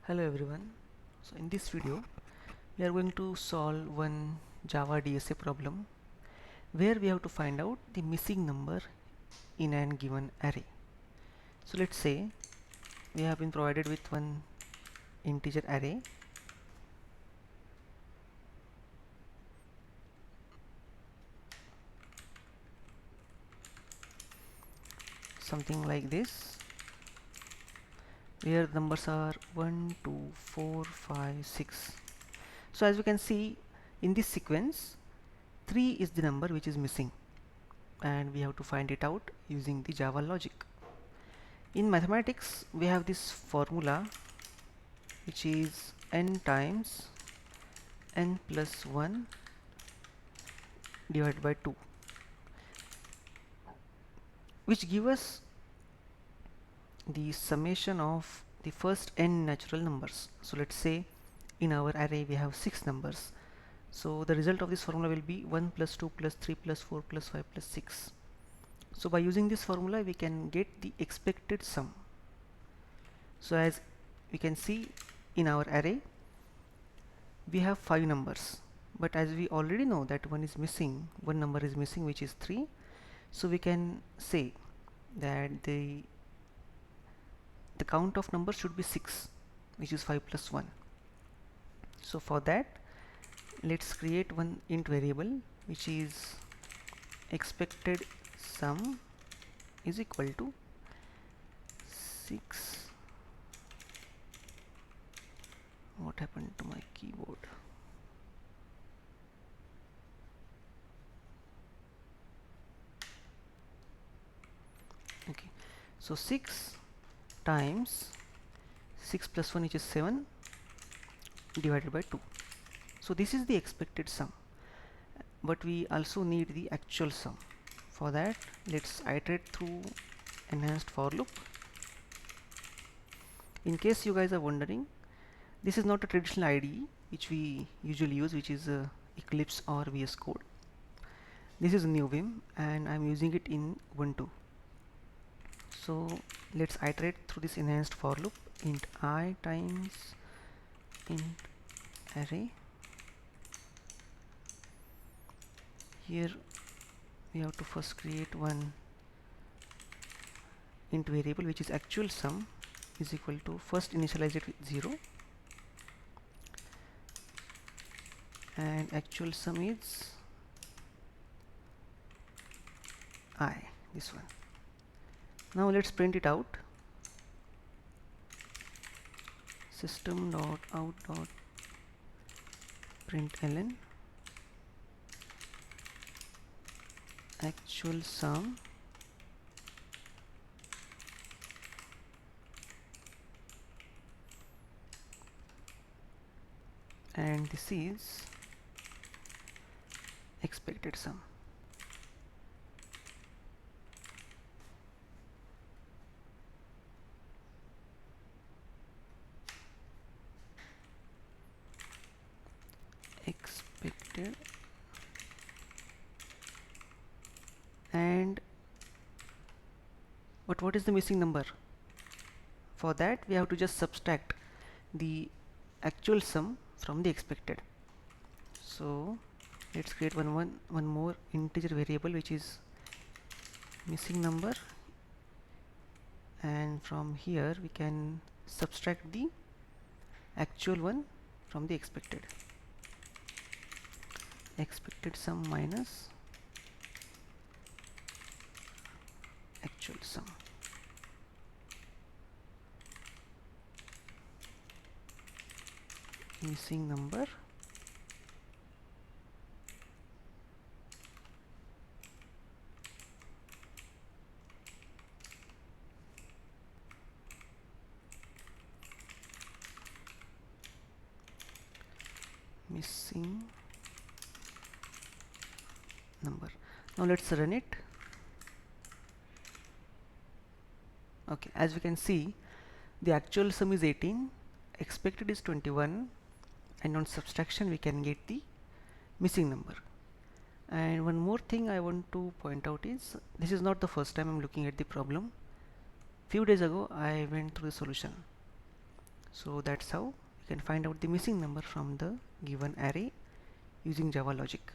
Hello everyone. So in this video we are going to solve one Java DSA problem where we have to find out the missing number in an given array. So let's say we have been provided with one integer array something like this, where the numbers are 1 2 4 5 6. So as we can see in this sequence, 3 is the number which is missing and we have to find it out using the Java logic. In mathematics we have this formula which is n times n plus 1 divided by 2, which give us the summation of the first n natural numbers. So let's say in our array we have 6 numbers, so the result of this formula will be 1 plus 2 plus 3 plus 4 plus 5 plus 6. So by using this formula we can get the expected sum. So as we can see in our array we have 5 numbers, but as we already know that one number is missing, which is 3. So we can say that the count of numbers should be 6, which is 5 plus 1. So for that, let's create one int variable which is expected sum is equal to 6. What happened to my keyboard? Okay, so 6 times 6 plus 1, which is 7, divided by 2. So this is the expected sum, but we also need the actual sum. For that, let's iterate through enhanced for loop. In case you guys are wondering, this is not a traditional IDE which we usually use, which is Eclipse or VS Code. This is new Vim and I'm using it in Ubuntu. So let's iterate through this enhanced for loop. Int I times int array. Here we have to first create one int variable which is actual sum is equal to, first initialize it with 0, and actual sum is I, this one. Now let's print it out. System.out.println actual sum and this is expected sum. Expected, and what is the missing number? For that we have to just subtract the actual sum from the expected. So let's create one more integer variable which is missing number, and from here we can subtract the actual one from the expected. Expected sum minus actual sum. Missing number missing number. Now let's run it. Okay, as we can see, the actual sum is 18, expected is 21, and on subtraction we can get the missing number. And one more thing I want to point out is, this is not the first time I'm looking at the problem. Few days ago I went through the solution. So that's how you can find out the missing number from the given array using Java logic.